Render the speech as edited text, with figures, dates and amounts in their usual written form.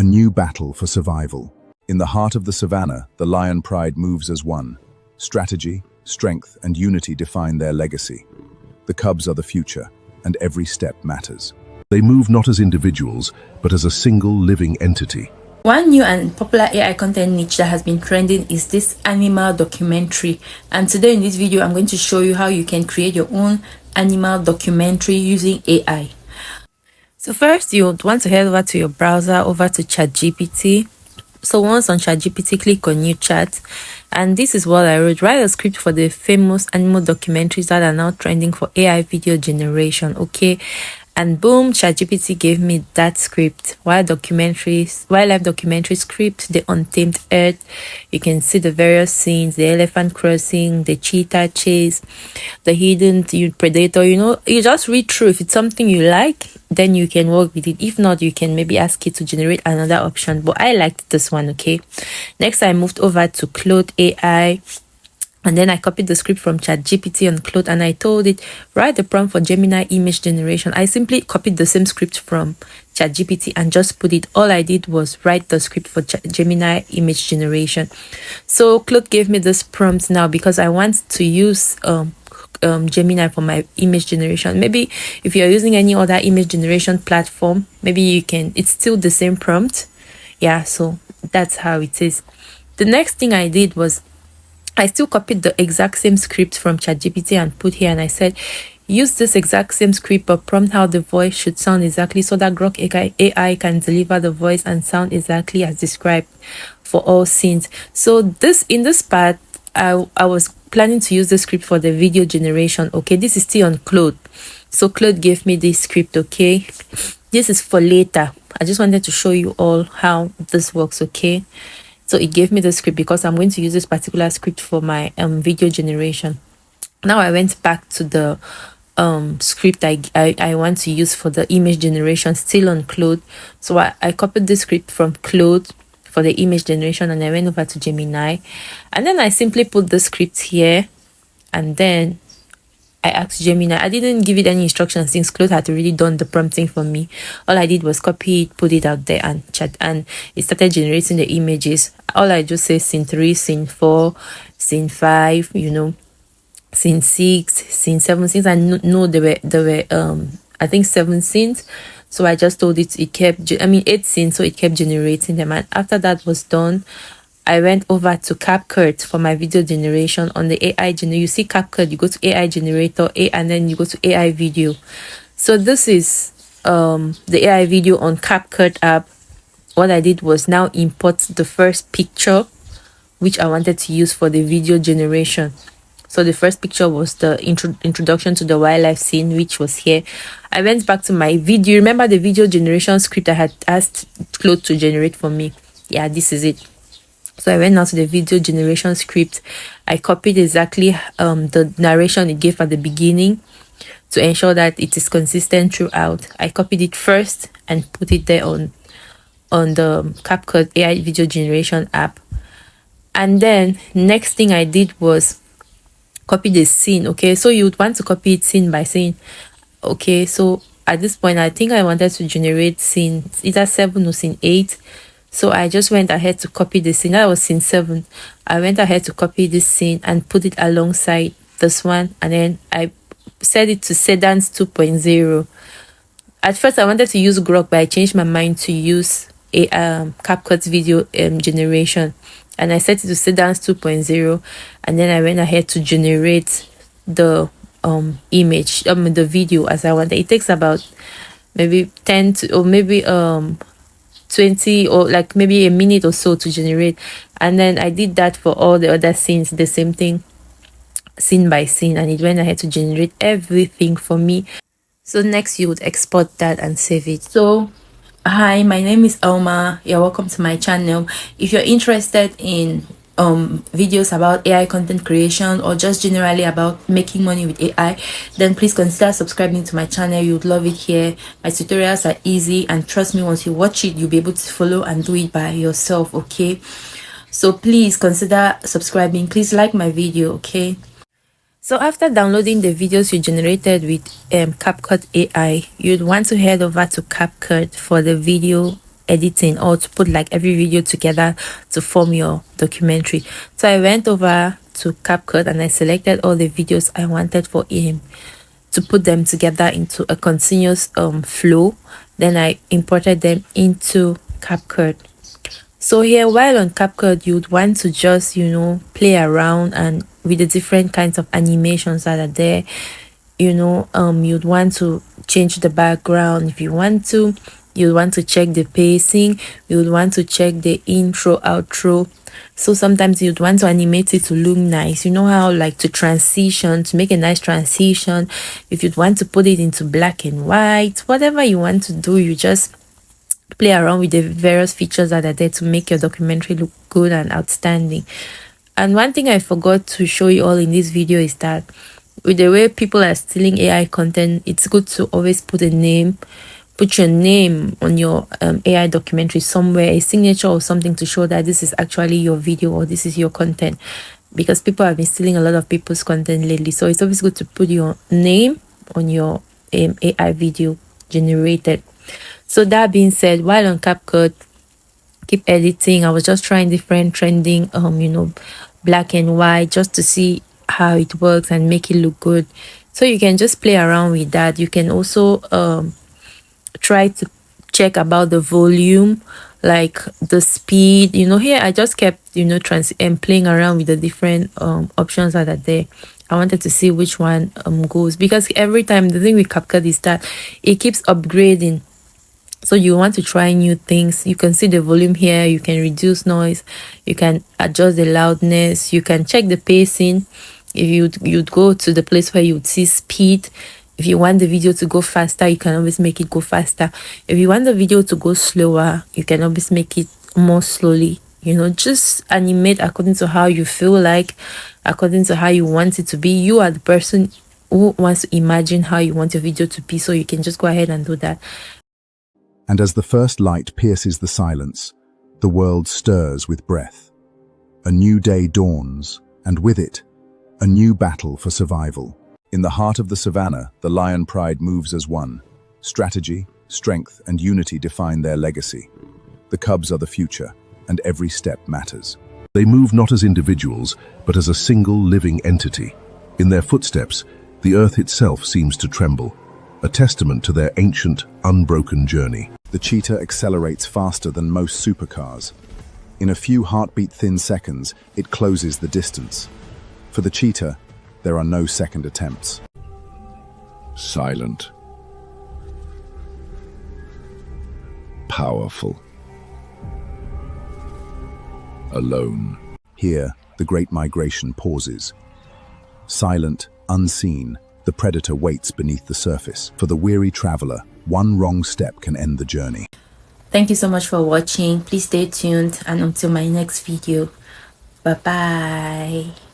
A new battle for survival. In the heart of the savannah, the lion pride moves as one. Strategy, strength, and unity define their legacy. The cubs are the future, and every step matters. They move not as individuals, but as a single living entity. One new and popular AI content niche that has been trending is this animal documentary. And today in this video, I'm going to show you how you can create your own animal documentary using AI. So first, you would want to head over to your browser, over to ChatGPT. So once on ChatGPT, click on New Chat. And this is what I wrote. Write a script for the famous animal documentaries that are now trending for AI video generation. Okay. And boom, ChatGPT gave me that script. Wildlife documentary script, the untamed earth. You can see the various scenes, the elephant crossing, the cheetah chase, the hidden predator. You just read through. If it's something you like, then you can work with it. If not, you can maybe ask it to generate another option. But I liked this one, okay? Next, I moved over to Claude AI. And then I copied the script from ChatGPT on Claude and I told it, write the prompt for Gemini image generation. I simply copied the same script from ChatGPT and just put it. All I did was write the script for Gemini image generation. So Claude gave me this prompt now because I want to use Gemini for my image generation. Maybe if you're using any other image generation platform, maybe you can, it's still the same prompt. Yeah, so that's how it is. The next thing I did was I still copied the exact same script from ChatGPT and put here, and I said, use this exact same script but prompt how the voice should sound exactly so that Grok AI can deliver the voice and sound exactly as described for all scenes. So in this part, I was planning to use the script for the video generation. Okay, this is still on Claude. So Claude gave me this script, okay? This is for later. I just wanted to show you all how this works, okay? So it gave me the script because I'm going to use this particular script for my video generation. Now I went back to the script I want to use for the image generation, still on Claude. So I copied the script from Claude for the image generation and I went over to Gemini. And then I simply put the script here and then I asked Gemini. I didn't give it any instructions since Claude had already done the prompting for me. All I did was copy it, put it out there and chat, and it started generating the images. All I just say scene 3, scene 4, scene 5, scene 6, scene 7. Since I know there were I think 7 scenes. So I just told it 8 scenes, so it kept generating them. And after that was done, I went over to CapCut for my video generation on the AI generator. You see CapCut, you go to AI generator, and then you go to AI video. So this is the AI video on CapCut app. What I did was now import the first picture which I wanted to use for the video generation. So the first picture was the introduction to the wildlife scene, which was here. I went back to my video. Remember the video generation script I had asked Claude to generate for me? Yeah, this is it. So I went now to the video generation script. I copied exactly the narration it gave at the beginning to ensure that it is consistent throughout. I copied it first and put it there on the CapCut AI video generation app. And then next thing I did was copy the scene. Okay, so you would want to copy it scene by scene. Okay, so at this point I think I wanted to generate scene either 7 or scene 8. So I just went ahead to copy the scene. That was scene 7. I went ahead to copy this scene and put it alongside this one. And then I set it to Sedans 2.0. At first I wanted to use Grok, but I changed my mind to use a CapCut video generation. And I set it to Sedans 2.0. And then I went ahead to generate the image, the video as I wanted. It takes about maybe 10 to, or maybe 20 or like maybe a minute or so to generate. And then I did that for all the other scenes, the same thing, scene by scene, and it went ahead to generate everything for me. So next you would export that and save it. So hi, my name is Elma. You're welcome to my channel. If you're interested in videos about AI content creation or just generally about making money with AI, then please consider subscribing to my channel. You would love it here. My tutorials are easy, and trust me, once you watch it, you'll be able to follow and do it by yourself. Okay, so please consider subscribing. Please like my video. Okay, so after downloading the videos you generated with CapCut AI, you'd want to head over to CapCut for the video editing, or to put like every video together to form your documentary. So I went over to CapCut and I selected all the videos I wanted for him to put them together into a continuous flow. Then I imported them into CapCut. So here, while on CapCut, you'd want to just, play around and with the different kinds of animations that are there. You'd want to change the background if you want to. You'd want to check the pacing. You'd want to check the intro, outro. So sometimes you'd want to animate it to look nice. You know how like to transition, to make a nice transition. If you'd want to put it into black and white, whatever you want to do, you just play around with the various features that are there to make your documentary look good and outstanding. And one thing I forgot to show you all in this video is that with the way people are stealing AI content, it's good to always put your name on your AI documentary somewhere, a signature or something to show that this is actually your video or this is your content, because people have been stealing a lot of people's content lately. So it's always good to put your name on your AI video generated. So that being said, while on CapCut, keep editing, I was just trying different trending black and white, just to see how it works and make it look good. So you can just play around with that. You can also try to check about the volume, like the speed. Here I just kept playing around with the different options that are there. I wanted to see which one goes, because every time, the thing with CapCut is that it keeps upgrading. So you want to try new things. You can see the volume here. You can reduce noise. You can adjust the loudness. You can check the pacing. If you'd go to the place where you'd see speed. If you want the video to go faster, you can always make it go faster. If you want the video to go slower, you can always make it more slowly. Just animate according to how you feel like, according to how you want it to be. You are the person who wants to imagine how you want your video to be, so you can just go ahead and do that. And as the first light pierces the silence, the world stirs with breath. A new day dawns, and with it, a new battle for survival. In the heart of the savannah, the lion pride moves as one. Strategy, strength, and unity define their legacy. The cubs are the future, and every step matters. They move not as individuals, but as a single living entity. In their footsteps, the earth itself seems to tremble, a testament to their ancient, unbroken journey. The cheetah accelerates faster than most supercars. In a few heartbeat-thin seconds, it closes the distance. For the cheetah, there are no second attempts. Silent. Powerful. Alone. Here, the great migration pauses. Silent, unseen, the predator waits beneath the surface. For the weary traveler, one wrong step can end the journey. Thank you so much for watching. Please stay tuned, and until my next video, bye bye.